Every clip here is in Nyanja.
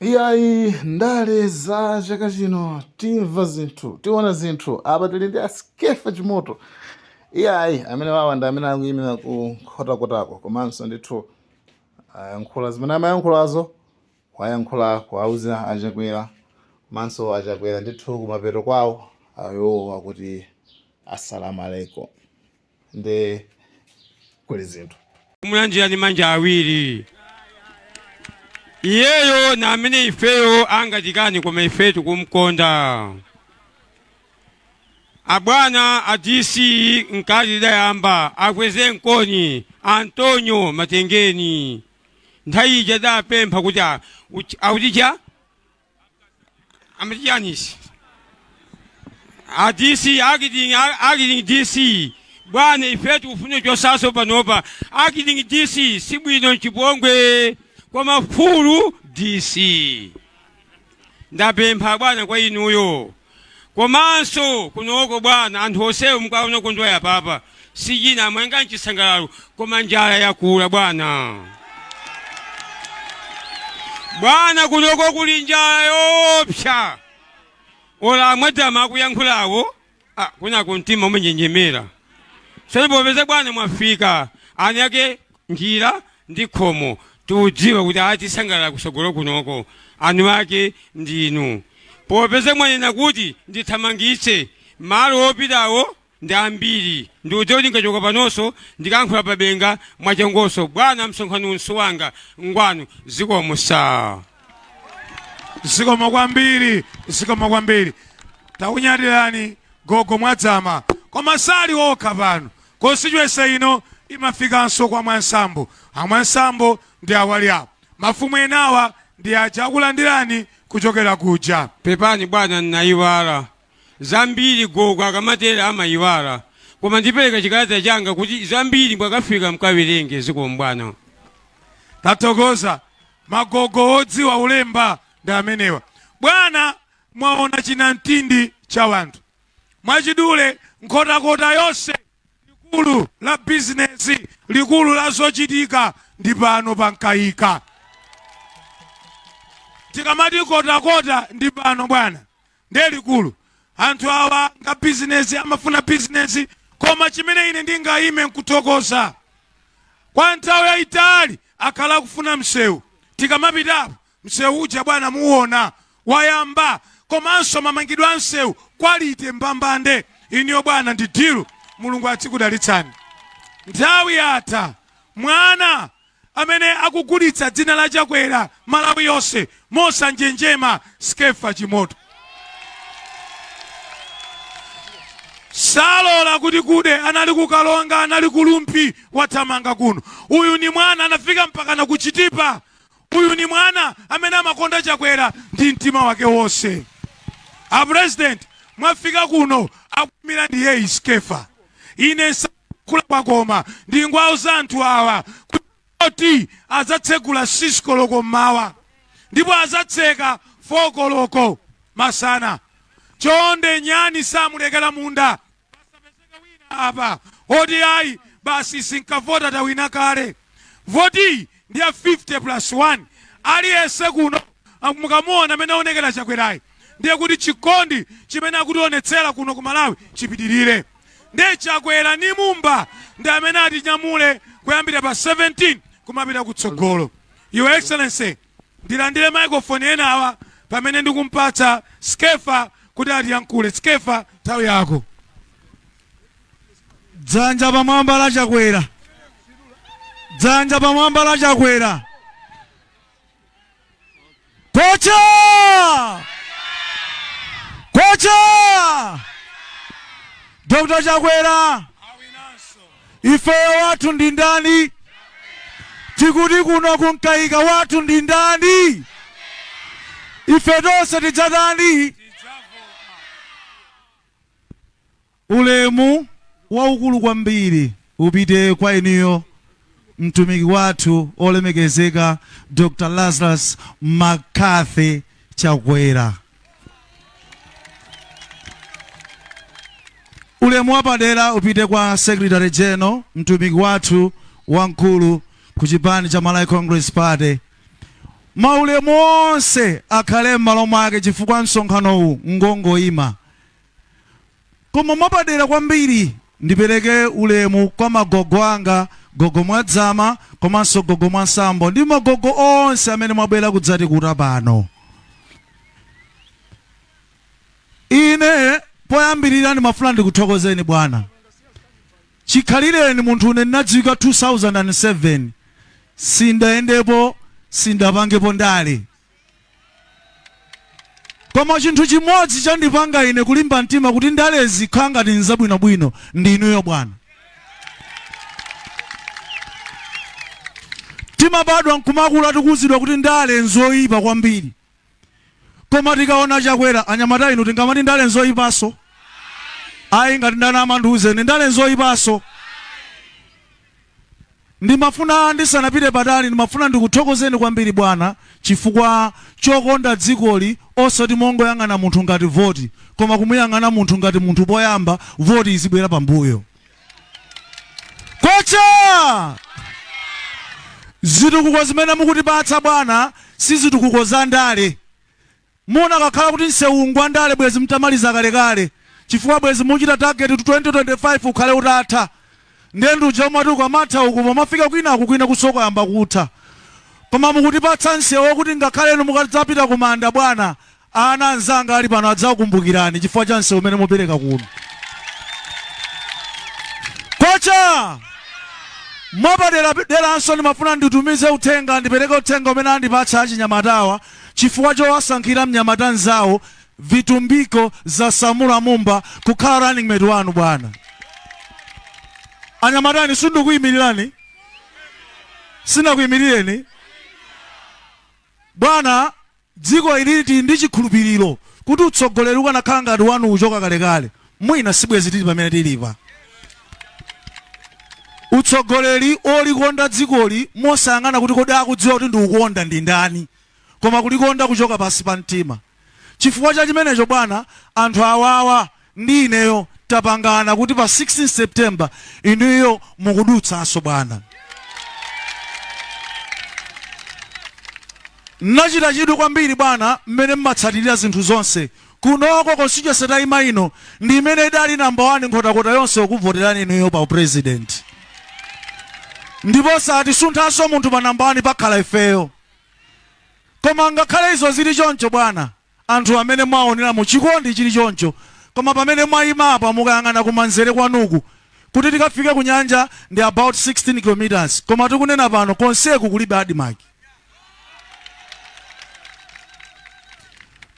Iyayi ndale za chaka chino timva zinthu tiona zinthu apa tili ndi askefa chimoto iyayi amene wawa ndi amene akuyimira kukhotakotako komanso ndithu ayankhula zimene amayankhulazo wayankhula kuwauza achakwera komanso achakwera ndithu kumapeto kwawo ayowa kuti assalamu alaikum ndi kuli zinthu kumulanjira ndi manja awiri iyeyo na amene ifeyo angatikani koma ifetu kumkonda abwana adisi nkati dayamba akweze nkoni Antonio Matengeni nthawi ija dapempha kuti auticha amatichanis adisi akiting disi bwana ifetu ufune chosaso panopa akiting disi sibwino nchipongwe kwa mafulu DC ndapempha bwana kwa inuyo komanso kunoko bwana anthu onsewo mukaona kondwaya papa sijina mwenga nchisangalalo koma njala yakula bwana kunoko kuli njala yopsa ola mwadama akuyankhulawo kunako mtima umenjenjemera sonipopeza bwana mwafika ani yake njira ndi khomo tudziwa kuti atisangalala kusogolo kunoko anu ake ndinu popeza mwanena kuti ndithamangitse malo opitawo ndi ambiri ndiudziwa ngachoka panonso ndikankhula pabenga mwachangoso bwana msonkhano unso wanga ngwanu zikomo saa zikomo kwambiri takunyadirani gogo mwadzama koma sali okha pano konstituency ino imafikanso kwa mwansambo amwansambo ndi awali apo mafumu enawa ndi aja akulandirani kuchokera kuja pepani bwana nnayiwala zambiri gogo akamatera amayiwala koma ndipereka chikalata changa kuti zambiri mwakafika mkawerenge zikomo bwana tatokoza magogo odziwa ulemba ndi amenewa bwana mwaona chinamtindi cha wanthu mwachidule nkhotakota yonse likulu la bizinesi likulu la zochitika ndi pano pankayika tikamati kotakota ndi pano bwana ndiye likulu anthu awa nga bizinesi amafuna bizinesi koma chimene ine ndingayime nkuthokoza kwa nthawi yayitali akhala kufuna msewu tikamapitapo msewu uja bwana muona wayamba komanso mamangidwe a msewu kwalite mbambande iniyo bwana ndi dilu mulungu atsikudalitsani nthawi yatha mwana amene akugulitsa dzina la chakwera Malawi yonse mosanjenjema skefa chimoto salola kuti kude anali kukalonga anali kulumpi wathamanga kuno uyu ni mwana anafika mpaka na kuchitipa uyu ni mwana amene amakonda chakwera ndi mtima wake wonse a president mwafika kuno akumira ndiye iskefa ine kula kwakoma ndi ngwawo za anthu awa kuti azatsegula 6 koloko mmawa ndipo azatseka 4 koloko masana chonde nyani samulekera munda basapezeka wina apa oti ayi basi sinkavota tawina kale voti ndi ya 50+1 aliyense kuno mukamuona amene aonekera chakwerayi ndiye kuti chikondi chimene akutionetsera kuno ku Malawi chipitirire ndiye chakwera ni mumba ndi amene atinyamule kuyambira pa 17 kumapita kutsogolo Your Excellency ndilandire microphone enawa pamene ndikumpatsa skefa kuti atiyankhule skefa nthawi yako dzanja pamwamba la chakwera dzanja pamwamba la chakwera kocha Dr. Chakwera ifeyo wathu ndi ndani tikuti kuno kunkayika wathu ndi ndani ife tonse tidzatani ulemu waukulu kwambiri upite kwa inuyo mtumiki wathu olemekezeka Dr. Lazarus McCarthy Chakwera. Ulemu wapadera upite kwa Secretary General mtumiki wathu wamkulu ku chipani cha Malawi Congress Party maulemu onse akhale m'malo mwake chifukwa msonkhano uwu ngongoyima. Koma mwapadera kwambiri ndipereke ulemu kwa magogo anga, gogo Mwadzama komanso gogo Mwansambo ndi magogo onse amene mwabwera kudzati kuta pano. Ine poyambirira ndimafuna ndikuthokozeni bwana. Chikhalireni munthu une ndinadziwika 2007 sindayendepo sindapangepo ndale. Koma chinthu chimodzi chandipanga ine kulimba mtima kuti ndale zikhala ngati nzabwinobwino ndi inuyo bwana. Timabadwa nkumakula tikuzidwa kuti ndale nzoyipa kwambiri. Koma tikaona Chakwera anyamata inu tingamati ndale nzoyipaso. Ayi ngati ndanama ndiuzeni ndale nzoyipaso. Ndimafuna ndisanapite patali ndimafuna ndikuthokozeni kwambiri bwana chifukwa chokonda dzikoli osati mongoyang'ana munthu ngati voti koma kumuyang'ana munthu ngati munthu poyamba voti izibwera pambuyo. Kocha! Zitukuko zimene mukutipatsa bwana si zitukuko za ndale. Muna kakhala kuti nseungwa ndale bwezi mtamaliza kalekale chifukwa bwezi muchita target 2025 ukhale utatha. Ndendu jomatu ukamatha uku pomafika kwina kusoko yamba kutha. Koma mukutipatsa nsewu kuti ngakhale inu mukadzapita kumanda bwana ana anzanga ali pano adzakukumbukirani chifukwa cha nsewu umene mupereka kuno. Kocha! Mwapadera deranso ndimafuna nditumize uthenga ndipereke uthenga umene andipatsa achinyamatawa chifukwa chowasankhira mnyamata nzawo Vitumbiko za Samula Mumba kukhala running mate wanu bwana. Anyamatani sundu kuyimirirani? Sina kuyimirireni? Bwana, dziko iliti ndi chikhulupiriro kuti utsogoleri ukanakhala ngati wanu uchoka kalekale. Mwina sibwezi tili pamene tilipa. Utsogoleri olikonda dzikoli mosayang'ana kuti kodi akudziwa kuti ndi ukonda ndi ndani. Koma kulikonda kuchoka pasi pa mtima. Chifukwa cha chimenecho bwana, anthu awawa ndi ineyo tapangana kuti pa 16 September inuyo mukudutsanso bwana. Nachita chidwi kwambiri bwana mmene mmatsatirira zinthu zonse. Kunoko constituency tayima ino ndi imene idali number 1 nkhotakota yonse ukuvoterani inuyo pa president. Ndipo sati sunthanso munthu pa number 1 pakhala ifeyo. Koma ngakhale izo zili choncho bwana, anthu amene mwaonera mu chikondi chili choncho, koma pamene mwayimapa mukayang'ana kumanzere kwanuku kuti tikafike ku nyanja ndi about 16 kilometers, koma tikunena pano konseku kulibe adimaki.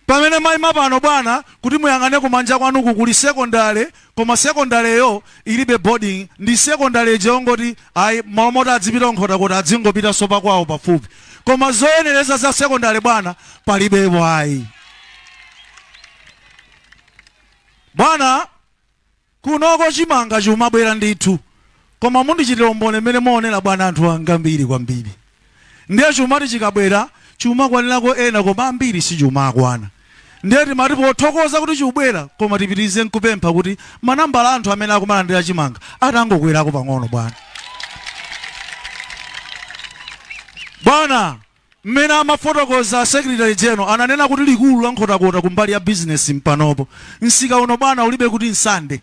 Pamene mwayima pano bwana kuti muyang'ane kumanja kwanuku kuli sekondale, koma sekondaleyo ilibe boarding, ndi sekondale jongoti ayi malomota adzipita nkhotakota adzingopita sopa kwawo pafupi. Koma zoyenereza za sekondale bwana palibepo ayi. Bwana, kunoko chimanga chumabwera ndithu. Koma mundichitira umboni mmene muonera bwana anthu angambiri kwambiri. Ndiye chumati chikabwera chumakwanirako ena koma ambiri si chumakwana. Ndiye timati pothokoza kuti chubwera koma tipitirize nkupempha kuti manambala anthu amene akumalandira chimanga atangokwerako pang'ono bwana. Bwana, mmene amafotokoza Secretary General ananena kuti likulu la nkhotakota kumbali ya business mpanopo. Nsika uno bwana ulibe kuti nsande.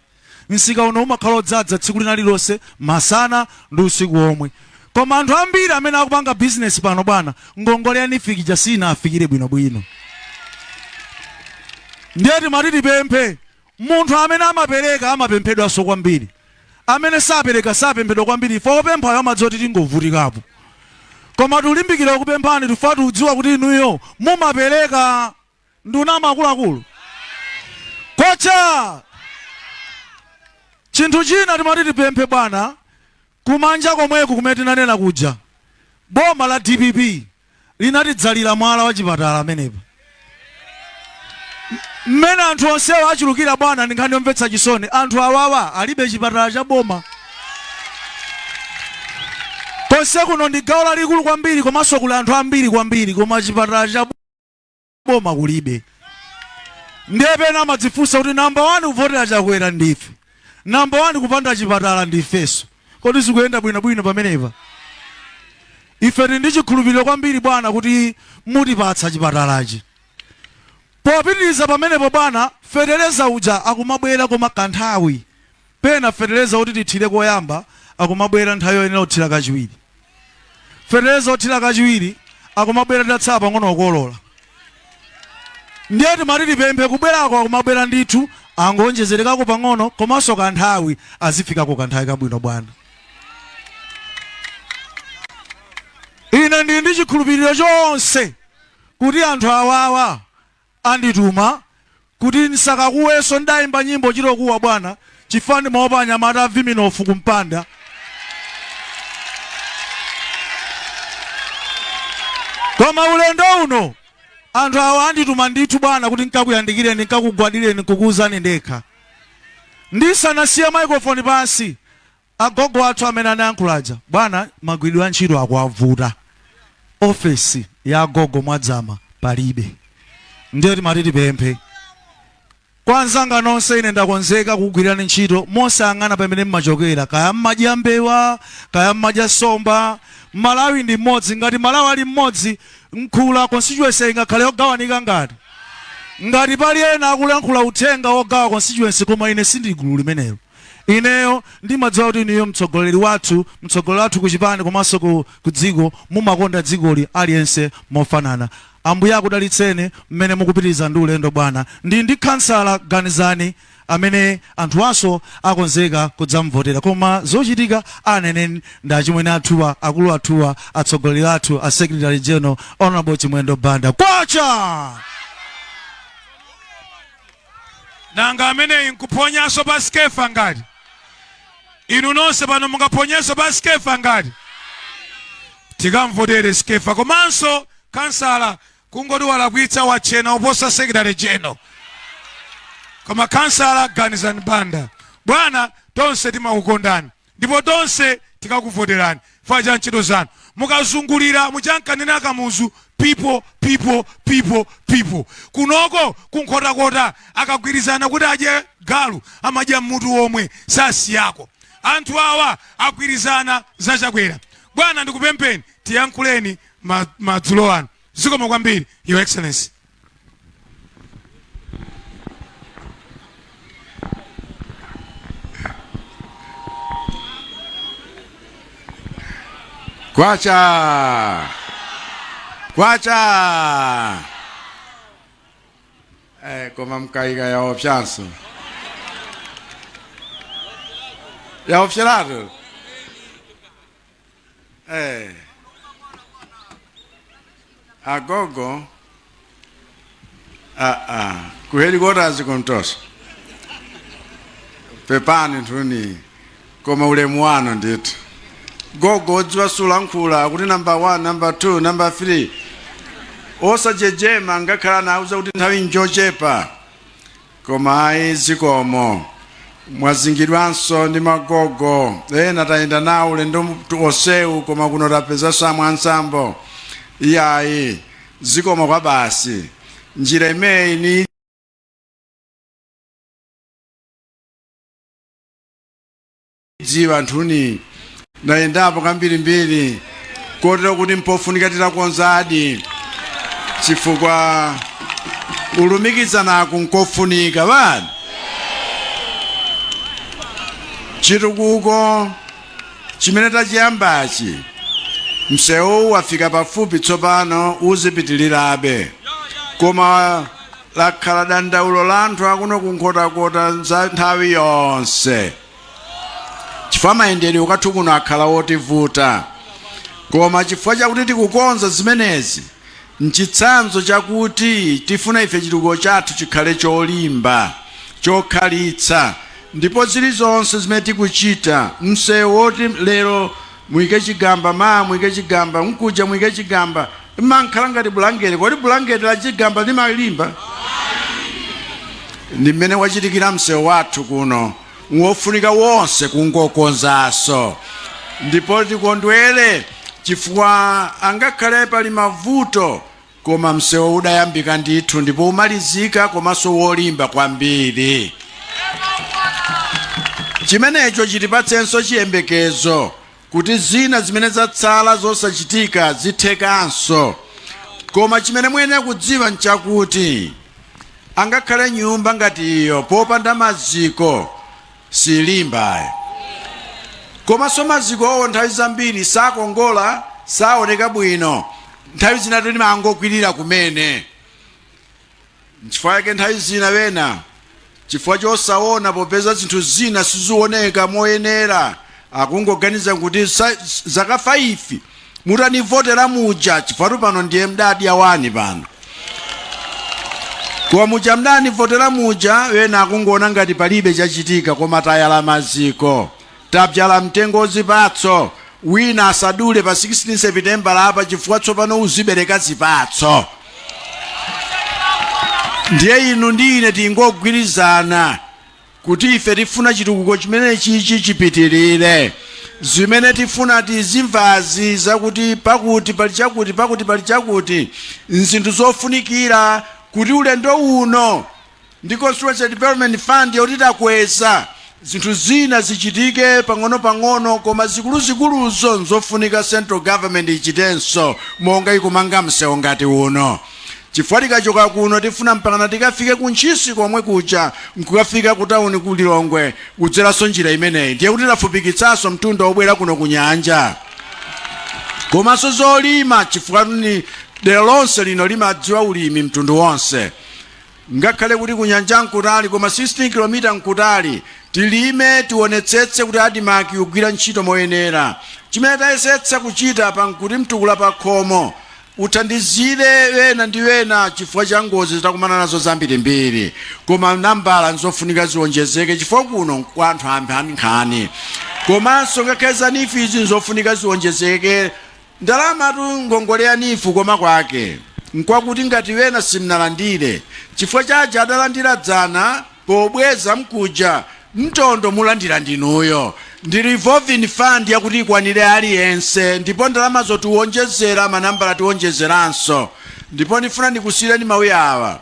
Nsika uno umakhala odzadza tsiku lina lilonse masana ndi usiku omwe. Koma anthu ambiri amene akupanga business pano bwana ngongole ya nifiki jasina afikire bwinobwino. Ndiye timati tipemphe munthu amene amapereka amapemphedwanso kwambiri. Amene sapereka sapemphedwa kwambiri fo opemphayo amadzoti tingovutikapo. Koma tulimbikira kupemphani tufati udziwa kuti inuyo mumapereka ndunama akuluakulu. Kocha! Chinthu china timati tipemphe bwana kumanja komweku kumene tinanena kuja. Boma la DPP linatidzalira mwala wa chipatala amenepa. Mmene anthu onsewo achulukira bwana ndingandiomvetsa chisoni. Anthu awawa alibe chipatala cha boma. Konse kuno ndi gawo lalikulu kwambiri komanso kuli anthu ambiri kwambiri koma chipatala cha boma kulibe. Ndiye pena amadzifunsa kuti number 1 kuvotera Chakwera ndife. Number 1 kupanda chipatala ndifeso. Kodi zikuyenda bwinobwino pamenepa? ife ndi chikhulupiriro kwambiri bwana kuti mutipatsa chipatalachi. Popitiriza pamenepo bwana, fetereza uja akumabwera koma kanthawi. Pena fetereza kuti tithire koyamba akumabwera nthawi yoyenera kuthira kachiwiri. Fetereza othira kachiwiri akumabwera tatsapa pang'ono okolola. Ndiye timati tipemphe kubwerako akumabwera ndithu angonjezerekako pang'ono komanso kanthawi azifikako kanthawi kabwino bwana. Ine ndili ndi chikhulupiriro chonse kuti anthu awawa andituma kuti nsakakuweso ndayimba nyimbo chilokuwa bwana chifani maopa anyamata viminofu kumpanda. Koma ulendo uno anthu awa andituma ndithu bwana kuti nkakuyandikireni nkakugwadireni kukuuzani ndekha. Ndisanasiya microphone pansi agogo athu amene anayankhulaja bwana magwiridwe a ntchito akuwavuta. Ofesi ya agogo mwadzama palibe. Ndiye timati tipemphe kwanzanga nonse ine ndakonzeka kugwirani ntchito mosayang'ana pamene mmachokera, kaya mmadya mbewa kaya mmadya somba. Malawi ndi mmodzi, ngati Malawi ali mmodzi Nkhula constituency ingakhale yogawanika ngati pali ena akulankhula uthenga wogawa constituency koma ine sindigulu limenelo. Ineyo ndimadziwa kuti iniyo mtsogoleri wathu kuchipani komanso ku dziko mumakonda dzikoli aliyense mofanana. Ambuye akudalitseni mmene mukupitiriza ndi ulendo bwana. Ndi kansala ganizani amene anthu aso akonzeka kudzamvotera koma zochitika aneneni ndachimwene athuwa akulu athuwa atsogoleri athu a Secretary General Honorable Chimwendo Banda. Kwacha nanga amene nkuponyaso baskefa ngati inu nonse pano mungaponyeso baskefa ngati tikamvotere skefa. Komanso kansala kungoti walakwitsa wachena uposa Secretary General koma kansala ganizani Banda bwana. Tonse timakukondani ndipo tonse tikakuvoterani faja ntchito zanu mukazungulira muchankanena kamuzu people kunoko kunkhotakota akagwirizana kuti adye galu amadya mmutu omwe sasi yako. Anthu awa agwirizana zachakwera bwana. Ndikupempeni tiyankhuleni madzulo anu. Zikomo kwambiri Your Excellency. Kwacha koma mkaiga yaopshanso yaopsheratu agogo kuhelikota zikontoso pepani ntuni koma ulemu wano ndithu gogo odziwa sulankhula kuti number 1 number 2 number 3 osajejema ngakhala nauza kuti nthawi njochepa koma ayi zikomo mwazingidwanso ndi magogo ena tayenda nawo ulendo osewu koma kuno tapeza samwa nsambo iyayi zikomo kwa basi njira imeyi ni dziwa nthuni nayendapo kambirimbiri kotero kuti mpofunika titakonzadi chifukwa ulumikizanaku nkofunika bani. Chitukuko chimene tachiyambachi msewu wafika pafupi tsopano uzipitilirabe koma lakhala dandaulo la anthu akuno kunkhotakota za nthawi yonse chifukwa mayendedwe ukathu kuno akhala wotivuta koma chifukwa chakuti tikukonza zimenezi nchitsanzo chakuti tifuna ife chitukuko chathu chikhale cholimba chokhalitsa ndipo zilizonse zimene tikuchita msewu woti lero mwike chigamba mwike chigamba mkuja mwike chigamba mankhala ngati bulangeti kodi bulangeti la chigamba limalimba ndi mmene wachitikira msewu wathu kuno wofunika wonse kungokonzaso ndipo tikondwere chifukwa angakhale pali mavuto koma msewu udayambika ndithu ndipo umalizika komanso wolimba kwambiri. Chimenecho chitipatsenso chiyembekezo kuti zina zimene zatsala zosachitika zithekanso. Koma chimene mwene kudziwa nchakuti angakhale nyumba ngati iyo popanda maziko silimba. Komanso mazikowo nthawi zambiri sakongola, saoneka bwino, nthawi zina toti mangogwirira kumene. Chifukwa yake nthawi zina wena chifukwa chosaona popeza zinthu zina sizioneka moyenera akungoganiza kuti zaka 5 mutanivotera muja chifukwa pano ndiye mdadi awani pano. Kwa muja mdanivotera muja wena akungoona ngati palibe chachitika, koma tayala maziko, tabjala mtengo zipatso, wina asadule pa 16 September apa chifukwa tsopano uzibereka zipatso. Ndiye inu ndi ine tingogwirizana kuti ife tifuna chitukuko chimene chichi chipitirire. Zimene tifuna tizimvazi zakuti pakuti pali chakuti pakuti pali chakuti nzinthu zofunikira kuti ulendo uno ndi Constituency Development Fund yoti takweza zinthu zina zichitike pang'ono-pang'ono, koma zikuluzikuluzo nzofunika central government ichitenso monga ikumanga msewu ngati uno. Chifukwa tikachoka kuno tifuna mpakana tikafike kuntchisi komwe kucha nkukafika ku tawuni ku Lilongwe kudzeraso njira imeneyi. Ndiye kuti tafupikitsanso mtunda obwera kuno ku nyanja. Komanso zolima chifukwa ni dero lonse lino limadziwa ulimi mtundu wonse. Ngakhale kuti kunyanja nkutali koma 16 km nkutali, tilime tionetsetse kuti adimaki ugwira ntchito moyenera. Chimene tayesetsa kuchita pankuti mtukula pa khomo uthandizire wena ndi wena chifukwa cha ngozi zitakumana nazo zambirimbiri, koma nambala nzofunika ziwonjezeke chifukwa kuno kwa anthu ambiri nkhani. Komanso ngakhale nifu izi nzofunika ziwonjezeke. Ndalama tu ngongolea nifu koma kwake nkwakuti ngati wena simnalandire chifukwa chaja adalandira dzana pobweza mkuja mtondo mulandira ndinuyo. Ndi revolving fund yakuti ikwanire aliyense, ndipo ndalama zotiwonjezera manambala tiwonjezeranso. Ndipo ndifuna ndikusiyireni mawu awa,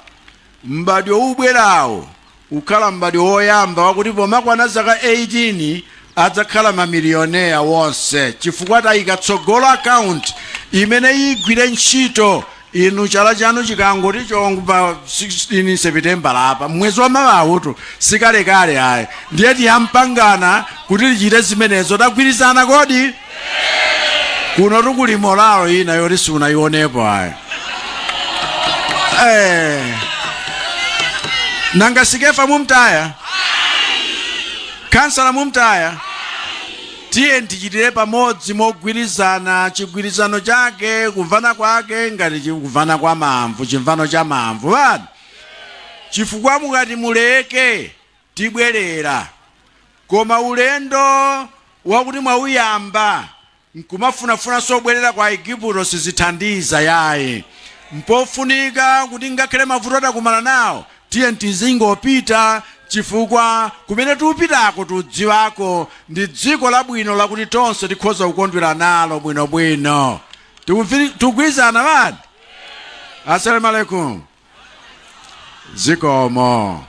mbadi ubwerawo ukhala mbadi woyamba wakuti pomakwana zaka 18 adzakhala mamilioneya wonse chifukwa tayika tsogolo account imene igwire ntchito. Inu chala chanu chikangoti chongo pa 16 September apa mwezi wa mawautu sikalekale ayi, ndiye tiyampangana kuti tichite zimenezo. Tagwirizana kodi? Kuno tukuli moralo ina yoti sunayionepo ayi. Nanga Sikefa mumtaya? Kansala mumtaya? Tiye tichitire pamodzi mogwirizana, chigwirizano chake kumvana kwake ngati chikuvana kwa mamvu, chimvano cha mamvu badi. Chifukwa mukati muleke tibwerera, koma ulendo wakuti mwauyamba nkumafunafuna sobwerera kwa Igupto sizithandiza yayi. Mpofunika kuti ngakhale mavuto takumana nawo tiye tizingopita, chifukwa kumene tupitako tudziwako ndi dziko labwino lakuti tonse tikhoza kukondwera nalo bwinobwino. Tugwirizana badi? Assalamu alaikum. Zikomo.